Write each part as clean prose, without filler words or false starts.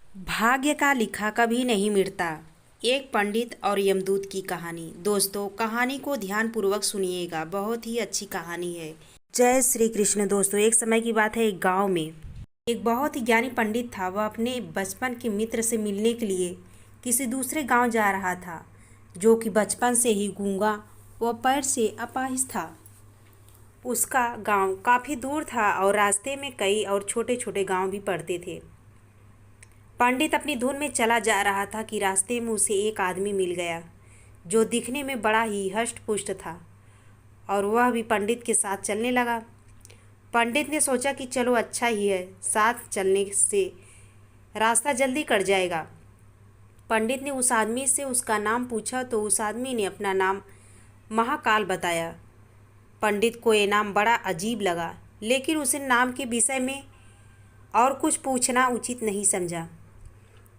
भाग्य का लिखा कभी नहीं मिटता। एक पंडित और यमदूत की कहानी। दोस्तों, कहानी को ध्यानपूर्वक सुनिएगा, बहुत ही अच्छी कहानी है। जय श्री कृष्ण। दोस्तों, एक समय की बात है, एक गांव में एक बहुत ही ज्ञानी पंडित था। वह अपने बचपन के मित्र से मिलने के लिए किसी दूसरे गांव जा रहा था, जो कि बचपन से ही गूंगा व पैर से अपाहिज था। उसका गांव काफ़ी दूर था और रास्ते में कई और छोटे छोटे गांव भी पड़ते थे। पंडित अपनी धुन में चला जा रहा था कि रास्ते में उसे एक आदमी मिल गया, जो दिखने में बड़ा ही हष्ट-पुष्ट था, और वह भी पंडित के साथ चलने लगा। पंडित ने सोचा कि चलो अच्छा ही है, साथ चलने से रास्ता जल्दी कट जाएगा। पंडित ने उस आदमी से उसका नाम पूछा तो उस आदमी ने अपना नाम महाकाल बताया। पंडित को ये नाम बड़ा अजीब लगा, लेकिन उसे नाम के विषय में और कुछ पूछना उचित नहीं समझा।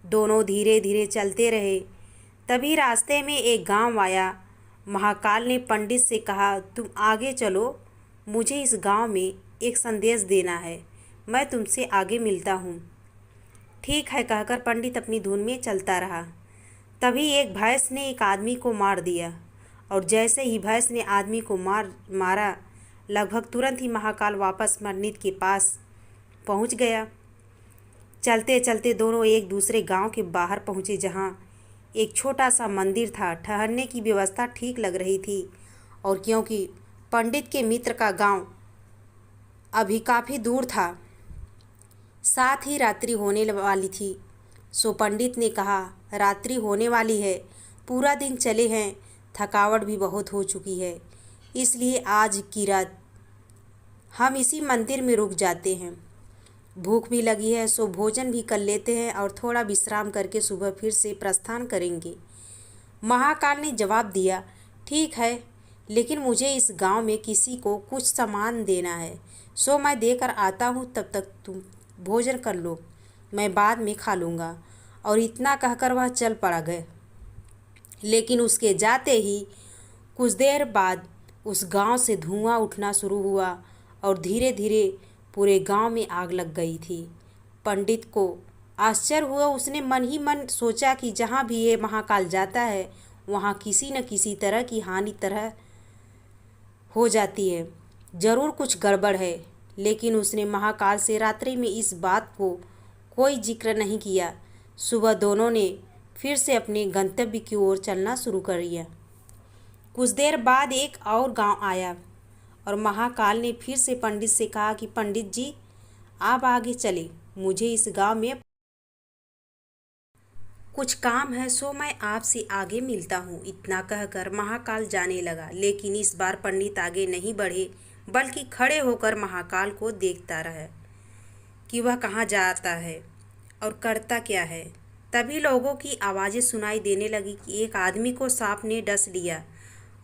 दोनों धीरे धीरे चलते रहे। तभी रास्ते में एक गांव आया। महाकाल ने पंडित से कहा, तुम आगे चलो, मुझे इस गांव में एक संदेश देना है, मैं तुमसे आगे मिलता हूँ। ठीक है कहकर पंडित अपनी धुन में चलता रहा। तभी एक भैंस ने एक आदमी को मार दिया, और जैसे ही भैंस ने आदमी को मारा, लगभग तुरंत ही महाकाल वापस पंडित के पास पहुँच गया। चलते चलते दोनों एक दूसरे गांव के बाहर पहुंचे, जहां एक छोटा सा मंदिर था। ठहरने की व्यवस्था ठीक लग रही थी, और क्योंकि पंडित के मित्र का गांव अभी काफ़ी दूर था, साथ ही रात्रि होने वाली थी, सो पंडित ने कहा, रात्रि होने वाली है, पूरा दिन चले हैं, थकावट भी बहुत हो चुकी है, इसलिए आज की रात हम इसी मंदिर में रुक जाते हैं। भूख भी लगी है, सो भोजन भी कर लेते हैं और थोड़ा विश्राम करके सुबह फिर से प्रस्थान करेंगे। महाकाल ने जवाब दिया, ठीक है, लेकिन मुझे इस गांव में किसी को कुछ सामान देना है, सो मैं देकर आता हूँ, तब तक तुम भोजन कर लो, मैं बाद में खा लूँगा। और इतना कहकर वह चल पड़ा गए। लेकिन उसके जाते ही कुछ देर बाद उस गांव से धुआं उठना शुरू हुआ, और धीरे धीरे पूरे गांव में आग लग गई थी। पंडित को आश्चर्य हुआ। उसने मन ही मन सोचा कि जहाँ भी ये महाकाल जाता है, वहाँ किसी न किसी तरह की हानि तरह हो जाती है, ज़रूर कुछ गड़बड़ है। लेकिन उसने महाकाल से रात्रि में इस बात को कोई जिक्र नहीं किया। सुबह दोनों ने फिर से अपने गंतव्य की ओर चलना शुरू कर दिया। कुछ देर बाद एक और गांव आया, और महाकाल ने फिर से पंडित से कहा कि पंडित जी, आप आगे चले, मुझे इस गांव में कुछ काम है, सो मैं आपसे आगे मिलता हूँ। इतना कहकर महाकाल जाने लगा। लेकिन इस बार पंडित आगे नहीं बढ़े, बल्कि खड़े होकर महाकाल को देखता रहा कि वह कहाँ जाता है और करता क्या है। तभी लोगों की आवाज़ें सुनाई देने लगी कि एक आदमी को सांप ने डस लिया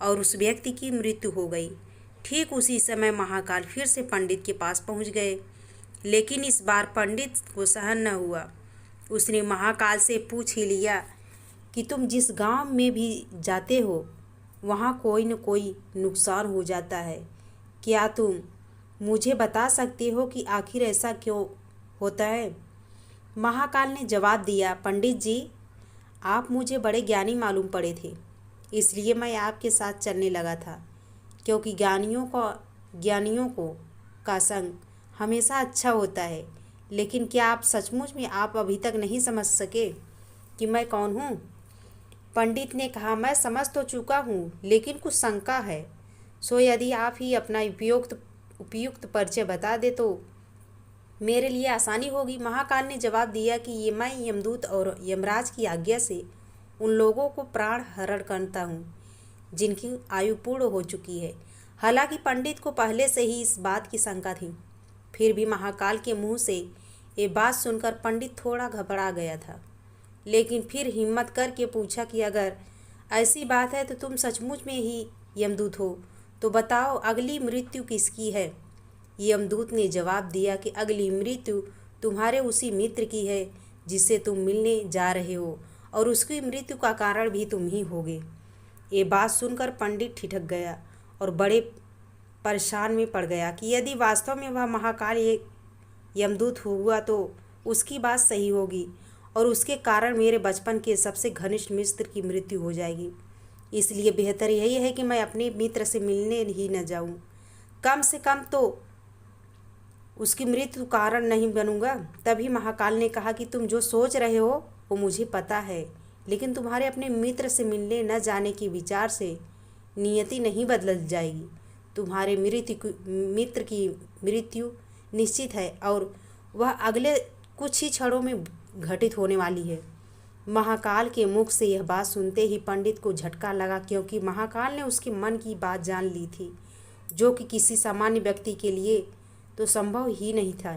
और उस व्यक्ति की मृत्यु हो गई। ठीक उसी समय महाकाल फिर से पंडित के पास पहुंच गए, लेकिन इस बार पंडित को सहन न हुआ। उसने महाकाल से पूछ ही लिया कि तुम जिस गांव में भी जाते हो, वहां कोई न कोई नुकसान हो जाता है, क्या तुम मुझे बता सकते हो कि आखिर ऐसा क्यों होता है? महाकाल ने जवाब दिया, पंडित जी, आप मुझे बड़े ज्ञानी मालूम पड़े थे, इसलिए मैं आपके साथ चलने लगा था, क्योंकि ज्ञानियों को का संग हमेशा अच्छा होता है। लेकिन क्या आप सचमुच में आप अभी तक नहीं समझ सके कि मैं कौन हूँ? पंडित ने कहा, मैं समझ तो चुका हूँ, लेकिन कुछ शंका है, सो यदि आप ही अपना उपयुक्त परिचय बता दे तो मेरे लिए आसानी होगी। महाकाल ने जवाब दिया कि ये मैं यमदूत और यमराज की आज्ञा से उन लोगों को प्राण हरण करता हूँ जिनकी आयु पूर्ण हो चुकी है। हालांकि पंडित को पहले से ही इस बात की शंका थी, फिर भी महाकाल के मुंह से ये बात सुनकर पंडित थोड़ा घबरा गया था। लेकिन फिर हिम्मत करके पूछा कि अगर ऐसी बात है तो तुम सचमुच में ही यमदूत हो, तो बताओ अगली मृत्यु किसकी है? यमदूत ने जवाब दिया कि अगली मृत्यु तुम्हारे उसी मित्र की है जिससे तुम मिलने जा रहे हो, और उसकी मृत्यु का कारण भी तुम ही होगे। ये बात सुनकर पंडित ठिठक गया और बड़े परेशान में पड़ गया कि यदि वास्तव में वह महाकाल एक यमदूत हुआ तो उसकी बात सही होगी, और उसके कारण मेरे बचपन के सबसे घनिष्ठ मित्र की मृत्यु हो जाएगी। इसलिए बेहतर यही है कि मैं अपने मित्र से मिलने ही न जाऊं। कम से कम तो उसकी मृत्यु कारण नहीं बनूंगा। तभी महाकाल ने कहा कि तुम जो सोच रहे हो वो मुझे पता है, लेकिन तुम्हारे अपने मित्र से मिलने न जाने के विचार से नियति नहीं बदल जाएगी। तुम्हारे मित्र की मृत्यु निश्चित है और वह अगले कुछ ही क्षणों में घटित होने वाली है। महाकाल के मुख से यह बात सुनते ही पंडित को झटका लगा, क्योंकि महाकाल ने उसके मन की बात जान ली थी, जो कि किसी सामान्य व्यक्ति के लिए तो संभव ही नहीं था।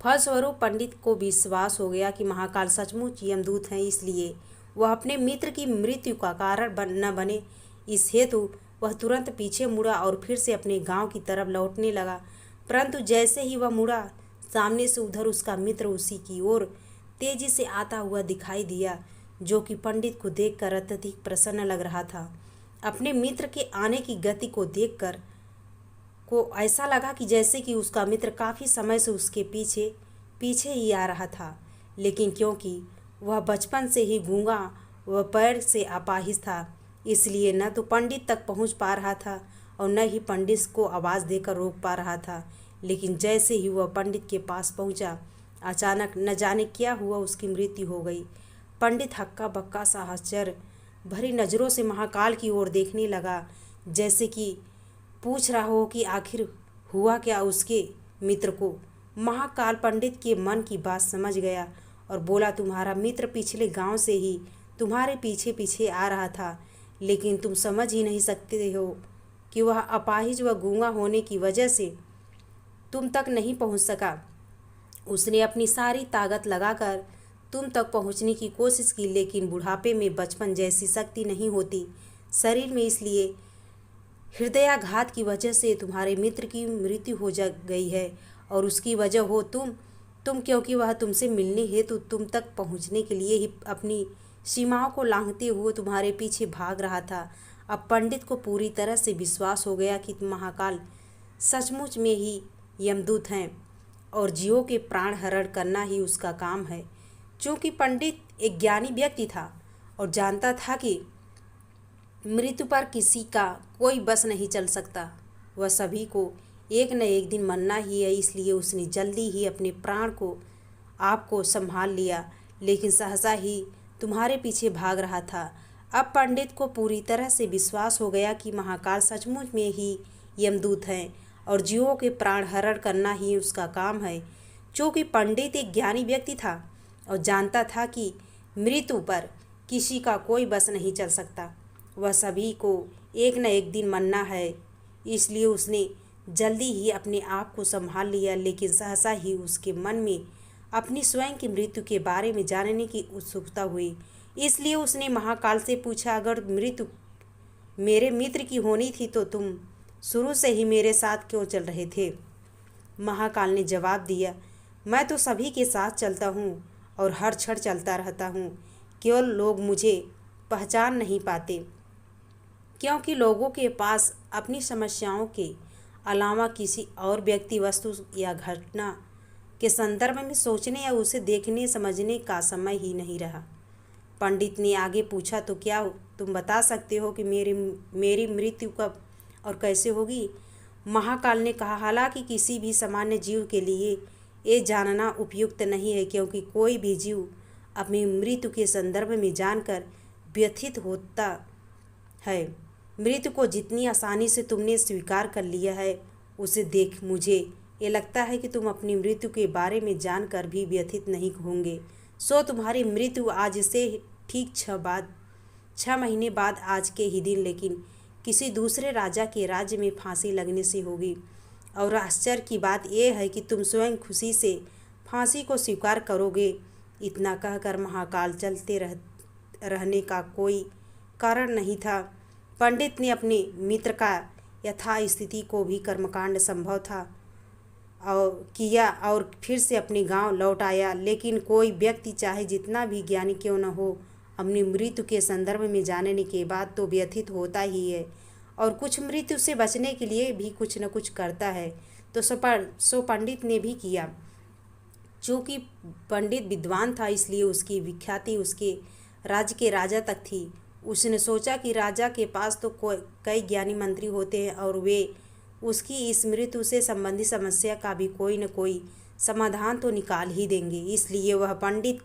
फलस्वरूप पंडित को विश्वास हो गया कि महाकाल सचमुच यमदूत हैं, इसलिए वह अपने मित्र की मृत्यु का कारण न बने, इस हेतु वह तुरंत पीछे मुड़ा और फिर से अपने गांव की तरफ लौटने लगा। परंतु जैसे ही वह मुड़ा, सामने से उधर उसका मित्र उसी की ओर तेजी से आता हुआ दिखाई दिया, जो कि पंडित को देखकर अत्यधिक प्रसन्न लग रहा था। अपने मित्र के आने की गति को देखकर को ऐसा लगा कि जैसे कि उसका मित्र काफ़ी समय से उसके पीछे पीछे ही आ रहा था, लेकिन क्योंकि वह बचपन से ही गूंगा व पैर से अपाहिज था, इसलिए न तो पंडित तक पहुंच पा रहा था और न ही पंडित को आवाज़ देकर रोक पा रहा था। लेकिन जैसे ही वह पंडित के पास पहुंचा, अचानक न जाने क्या हुआ, उसकी मृत्यु हो गई। पंडित हक्का बक्का सा आश्चर्य भरी नज़रों से महाकाल की ओर देखने लगा, जैसे कि पूछ रहा हो कि आखिर हुआ क्या उसके मित्र को। महाकाल पंडित के मन की बात समझ गया और बोला, तुम्हारा मित्र पिछले गांव से ही तुम्हारे पीछे पीछे आ रहा था, लेकिन तुम समझ ही नहीं सकते हो कि वह अपाहिज व गूंगा होने की वजह से तुम तक नहीं पहुंच सका। उसने अपनी सारी ताकत लगाकर तुम तक पहुंचने की कोशिश की, लेकिन बुढ़ापे में बचपन जैसी शक्ति नहीं होती शरीर में, इसलिए हृदयाघात की वजह से तुम्हारे मित्र की मृत्यु हो जा गई है और उसकी वजह हो तुम, क्योंकि वह तुमसे मिलने हेतु तुम तक पहुंचने के लिए ही अपनी सीमाओं को लांघते हुए तुम्हारे पीछे भाग रहा था। अब पंडित को पूरी तरह से विश्वास हो गया कि महाकाल सचमुच में ही यमदूत हैं और जीवों के प्राण हरण करना ही उसका काम है। चूँकि पंडित एक ज्ञानी व्यक्ति था और जानता था कि मृत्यु पर किसी का कोई बस नहीं चल सकता, वह सभी को एक न एक दिन मरना ही है, इसलिए उसने जल्दी ही अपने प्राण को आपको संभाल लिया, लेकिन सहसा ही तुम्हारे पीछे भाग रहा था। अब पंडित को पूरी तरह से विश्वास हो गया कि महाकाल सचमुच में ही यमदूत हैं और जीवों के प्राण हरण करना ही उसका काम है। चूँकि पंडित एक ज्ञानी व्यक्ति था और जानता था कि मृत्यु पर किसी का कोई बस नहीं चल सकता, वह सभी को एक न एक दिन मरना है, इसलिए उसने जल्दी ही अपने आप को संभाल लिया। लेकिन सहसा ही उसके मन में अपनी स्वयं की मृत्यु के बारे में जानने की उत्सुकता हुई, इसलिए उसने महाकाल से पूछा, अगर मृत्यु मेरे मित्र की होनी थी तो तुम शुरू से ही मेरे साथ क्यों चल रहे थे? महाकाल ने जवाब दिया, मैं तो सभी के साथ चलता हूँ और हर क्षण चलता रहता हूँ, केवल लोग मुझे पहचान नहीं पाते, क्योंकि लोगों के पास अपनी समस्याओं के अलावा किसी और व्यक्ति, वस्तु या घटना के संदर्भ में सोचने या उसे देखने समझने का समय ही नहीं रहा। पंडित ने आगे पूछा, तो क्या तुम बता सकते हो कि मेरी मृत्यु कब और कैसे होगी? महाकाल ने कहा, हालांकि किसी भी सामान्य जीव के लिए ये जानना उपयुक्त नहीं है, क्योंकि कोई भी जीव अपनी मृत्यु के संदर्भ में जानकर व्यथित होता है। मृत्यु को जितनी आसानी से तुमने स्वीकार कर लिया है, उसे देख मुझे ये लगता है कि तुम अपनी मृत्यु के बारे में जानकर भी व्यथित नहीं होंगे। सो तुम्हारी मृत्यु आज से ठीक 6 महीने बाद आज के ही दिन, लेकिन किसी दूसरे राजा के राज्य में फांसी लगने से होगी। और आश्चर्य की बात यह है कि तुम स्वयं खुशी से फांसी को स्वीकार करोगे। इतना कहकर महाकाल चलते रहने का कोई कारण नहीं था। पंडित ने अपने मित्र का यथास्थिति को भी कर्मकांड संभव था और किया और फिर से अपने गांव लौट आया। लेकिन कोई व्यक्ति चाहे जितना भी ज्ञानी क्यों न हो, अपनी मृत्यु के संदर्भ में जानने के बाद तो व्यथित होता ही है और कुछ मृत्यु से बचने के लिए भी कुछ न कुछ करता है। तो सो पंडित ने भी किया। चूँकि पंडित विद्वान था इसलिए उसकी विख्याति उसके राज्य के राजा तक थी। उसने सोचा कि राजा के पास तो कई ज्ञानी मंत्री होते हैं और वे उसकी इस मृत्यु से संबंधित समस्या का भी कोई न कोई समाधान तो निकाल ही देंगे। इसलिए वह पंडित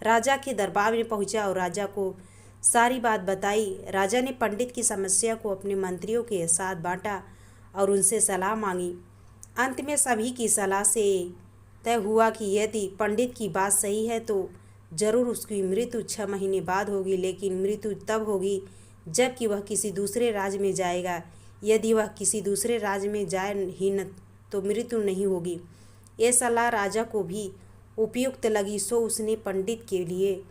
राजा के दरबार में पहुंचा और राजा को सारी बात बताई। राजा ने पंडित की समस्या को अपने मंत्रियों के साथ बांटा और उनसे सलाह मांगी। अंत में सभी की सलाह से तय हुआ कि यदि पंडित की बात सही है तो जरूर उसकी मृत्यु 6 महीने बाद होगी, लेकिन मृत्यु तब होगी जबकि वह किसी दूसरे राज्य में जाएगा। यदि वह किसी दूसरे राज्य में जाए ही न तो मृत्यु नहीं होगी। ये सलाह राजा को भी उपयुक्त लगी, सो उसने पंडित के लिए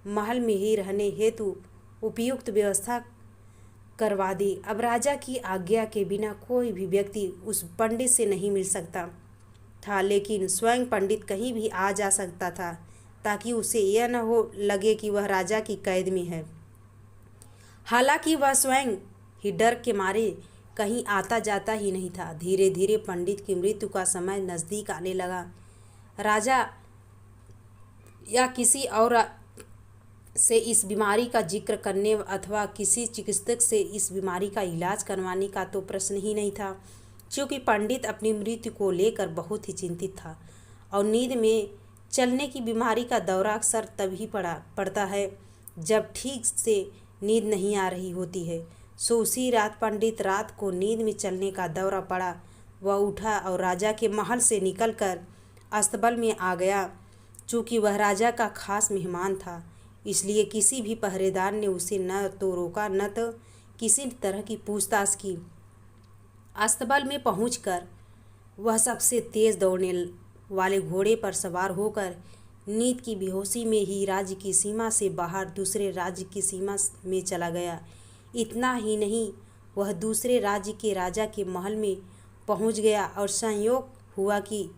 महल में ही रहने हेतु उपयुक्त व्यवस्था करवा दी। अब राजा की आज्ञा के बिना कोई भी व्यक्ति उस पंडित से नहीं मिल सकता था, लेकिन स्वयं पंडित कहीं भी आ जा सकता था ताकि उसे यह न हो लगे कि वह राजा की कैद में है। हालांकि वह स्वयं ही डर के मारे कहीं आता जाता ही नहीं था। धीरे धीरे पंडित की मृत्यु का समय नज़दीक आने लगा। राजा या किसी और से इस बीमारी का जिक्र करने अथवा किसी चिकित्सक से इस बीमारी का इलाज करवाने का तो प्रश्न ही नहीं था, क्योंकि पंडित अपनी मृत्यु को लेकर बहुत ही चिंतित था। और नींद में चलने की बीमारी का दौरा अक्सर तभी पड़ता है जब ठीक से नींद नहीं आ रही होती है। सो उसी रात पंडित रात को नींद में चलने का दौरा पड़ा। वह उठा और राजा के महल से निकलकर अस्तबल में आ गया। चूँकि वह राजा का खास मेहमान था, इसलिए किसी भी पहरेदार ने उसे न तो रोका न तो किसी तरह की पूछताछ की। अस्तबल में पहुंचकर वह सबसे तेज दौड़ने वाले घोड़े पर सवार होकर नींद की बेहोशी में ही राज्य की सीमा से बाहर दूसरे राज्य की सीमा में चला गया। इतना ही नहीं, वह दूसरे राज्य के राजा के महल में पहुंच गया और संयोग हुआ कि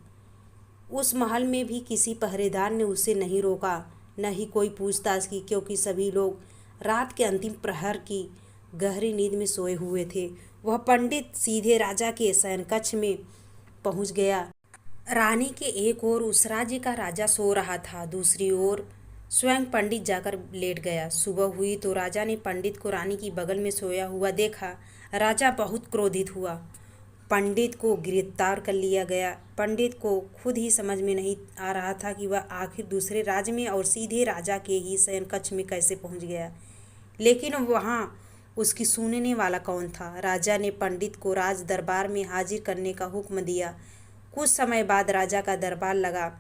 उस महल में भी किसी पहरेदार ने उसे नहीं रोका, न ही कोई पूछताछ की, क्योंकि सभी लोग रात के अंतिम प्रहर की गहरी नींद में सोए हुए थे। वह पंडित सीधे राजा के शयनकक्ष में पहुंच गया। रानी के एक ओर उस राज्य का राजा सो रहा था, दूसरी ओर स्वयं पंडित जाकर लेट गया। सुबह हुई तो राजा ने पंडित को रानी की बगल में सोया हुआ देखा। राजा बहुत क्रोधित हुआ। पंडित को गिरफ्तार कर लिया गया। पंडित को खुद ही समझ में नहीं आ रहा था कि वह आखिर दूसरे राज्य में और सीधे राजा के ही शयनकक्ष में कैसे पहुंच गया, लेकिन वहां उसकी सुनने वाला कौन था। राजा ने पंडित को राज दरबार में हाजिर करने का हुक्म दिया। कुछ समय बाद राजा का दरबार लगा,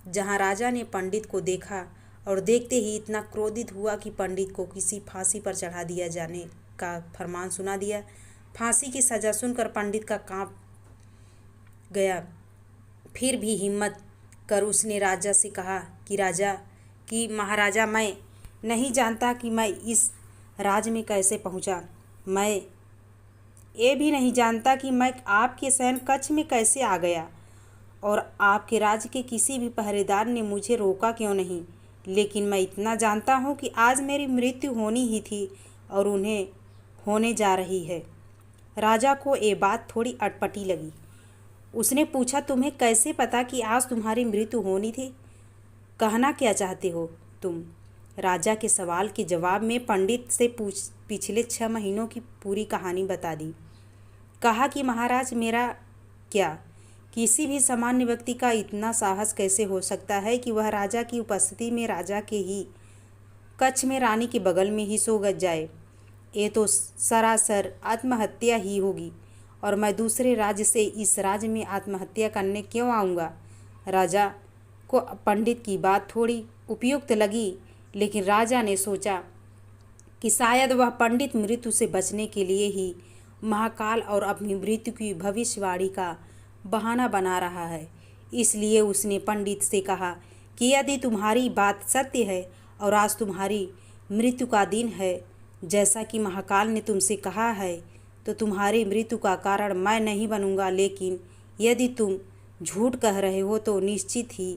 जहां राजा ने पंडित को देखा और देखते ही इतना क्रोधित हुआ कि पंडित को किसी फांसी पर चढ़ा दिया जाने का फरमान सुना दिया। फांसी की सज़ा सुनकर पंडित का कांप गया। फिर भी हिम्मत कर उसने राजा से कहा कि महाराजा, मैं नहीं जानता कि मैं इस राज में कैसे पहुंचा। मैं ये भी नहीं जानता कि मैं आपके शयनकक्ष में कैसे आ गया और आपके राज्य के किसी भी पहरेदार ने मुझे रोका क्यों नहीं। लेकिन मैं इतना जानता हूँ कि आज मेरी मृत्यु होनी ही थी और उन्हें होने जा रही है। राजा को ये बात थोड़ी अटपटी लगी। उसने पूछा, तुम्हें कैसे पता कि आज तुम्हारी मृत्यु होनी थी? कहना क्या चाहते हो तुम? राजा के सवाल के जवाब में पंडित से पिछले 6 महीनों की पूरी कहानी बता दी। कहा कि महाराज, मेरा क्या, किसी भी सामान्य व्यक्ति का इतना साहस कैसे हो सकता है कि वह राजा की उपस्थिति में राजा के ही कक्ष में रानी के बगल में ही सो जाए। ये तो सरासर आत्महत्या ही होगी और मैं दूसरे राज्य से इस राज्य में आत्महत्या करने क्यों आऊँगा। राजा को पंडित की बात थोड़ी उपयुक्त लगी, लेकिन राजा ने सोचा कि शायद वह पंडित मृत्यु से बचने के लिए ही महाकाल और अपनी मृत्यु की भविष्यवाणी का बहाना बना रहा है। इसलिए उसने पंडित से कहा कि यदि तुम्हारी बात सत्य है और आज तुम्हारी मृत्यु का दिन है, जैसा कि महाकाल ने तुमसे कहा है, तो तुम्हारी मृत्यु का कारण मैं नहीं बनूंगा। लेकिन यदि तुम झूठ कह रहे हो तो निश्चित ही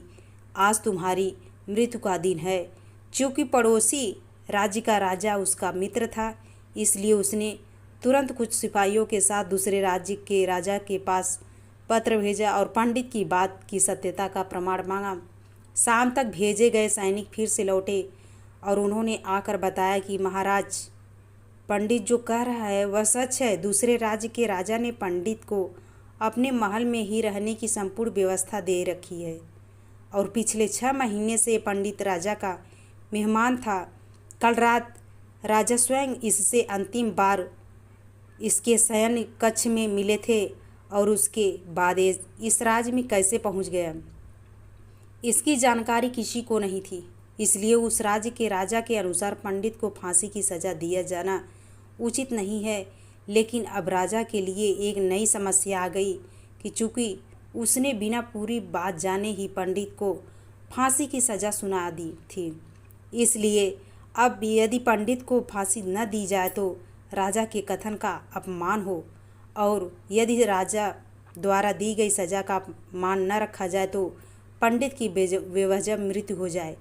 आज तुम्हारी मृत्यु का दिन है। चूँकि पड़ोसी राज्य का राजा उसका मित्र था, इसलिए उसने तुरंत कुछ सिपाहियों के साथ दूसरे राज्य के राजा के पास पत्र भेजा और पंडित की बात की सत्यता का प्रमाण मांगा। शाम तक भेजे गए सैनिक फिर से लौटे और उन्होंने आकर बताया कि महाराज, पंडित जो कह रहा है वह सच है। दूसरे राज्य के राजा ने पंडित को अपने महल में ही रहने की संपूर्ण व्यवस्था दे रखी है और पिछले 6 महीने से पंडित राजा का मेहमान था। कल रात राजा स्वयं इससे अंतिम बार इसके शयन कक्ष में मिले थे और उसके बाद इस राज्य में कैसे पहुंच गया, इसकी जानकारी किसी को नहीं थी। इसलिए उस राज्य के राजा के अनुसार पंडित को फांसी की सज़ा दिया जाना उचित नहीं है। लेकिन अब राजा के लिए एक नई समस्या आ गई कि चूँकि उसने बिना पूरी बात जाने ही पंडित को फांसी की सज़ा सुना दी थी, इसलिए अब यदि पंडित को फांसी न दी जाए तो राजा के कथन का अपमान हो, और यदि राजा द्वारा दी गई सज़ा का मान न रखा जाए तो पंडित की बेवजह मृत्यु हो जाए।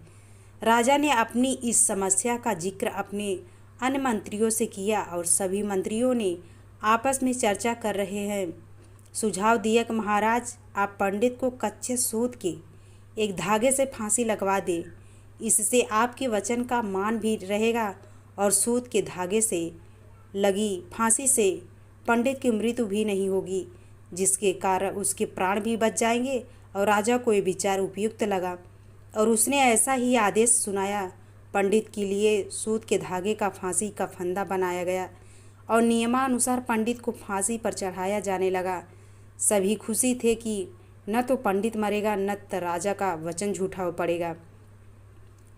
राजा ने अपनी इस समस्या का जिक्र अपने अन्य मंत्रियों से किया और सभी मंत्रियों ने आपस में चर्चा कर रहे हैं। सुझाव दिया कि महाराज, आप पंडित को कच्चे सूत के एक धागे से फांसी लगवा दे। इससे आपके वचन का मान भी रहेगा और सूत के धागे से लगी फांसी से पंडित की मृत्यु भी नहीं होगी, जिसके कारण उसके प्राण भी बच जाएंगे। और राजा को ये विचार उपयुक्त लगा और उसने ऐसा ही आदेश सुनाया। पंडित के लिए सूत के धागे का फांसी का फंदा बनाया गया और नियमानुसार पंडित को फांसी पर चढ़ाया जाने लगा। सभी खुशी थे कि न तो पंडित मरेगा न तो राजा का वचन झूठा पड़ेगा।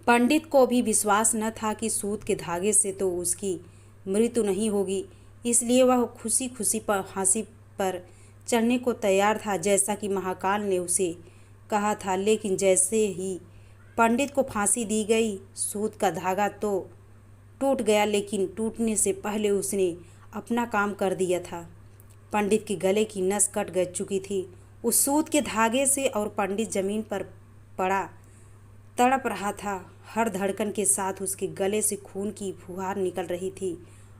पंडित को भी विश्वास न था कि सूत के धागे से तो उसकी मृत्यु नहीं होगी, इसलिए वह खुशी खुशी फांसी पर चढ़ने को तैयार था, जैसा कि महाकाल ने उसे कहा था। लेकिन जैसे ही पंडित को फांसी दी गई, सूत का धागा तो टूट गया, लेकिन टूटने से पहले उसने अपना काम कर दिया था। पंडित के गले की नस कट गई चुकी थी उस सूत के धागे से और पंडित जमीन पर पड़ा तड़प रहा था। हर धड़कन के साथ उसके गले से खून की फुहार निकल रही थी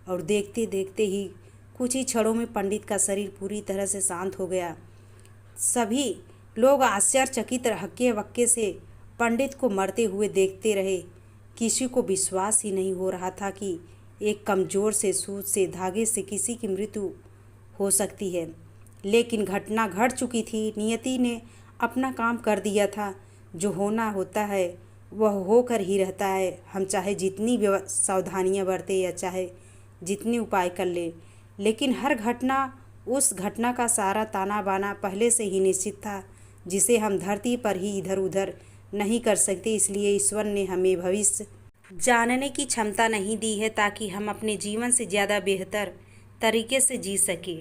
और देखते देखते ही कुछ ही क्षणों में पंडित का शरीर पूरी तरह से शांत हो गया। सभी लोग आश्चर्यचकित हक्के बक्के से पंडित को मरते हुए देखते रहे। किसी को विश्वास ही नहीं हो रहा था कि एक कमज़ोर से सूत से धागे से किसी की मृत्यु हो सकती है। लेकिन घटना घट चुकी थी। नियति ने अपना काम कर दिया था। जो होना होता है वह होकर ही रहता है। हम चाहे जितनी सावधानियां बरतें या चाहे जितने उपाय कर लें, लेकिन हर घटना, उस घटना का सारा ताना बाना पहले से ही निश्चित था, जिसे हम धरती पर ही इधर उधर नहीं कर सकते। इसलिए ईश्वर ने हमें भविष्य जानने की क्षमता नहीं दी है ताकि हम अपने जीवन से ज़्यादा बेहतर तरीके से जी सकें।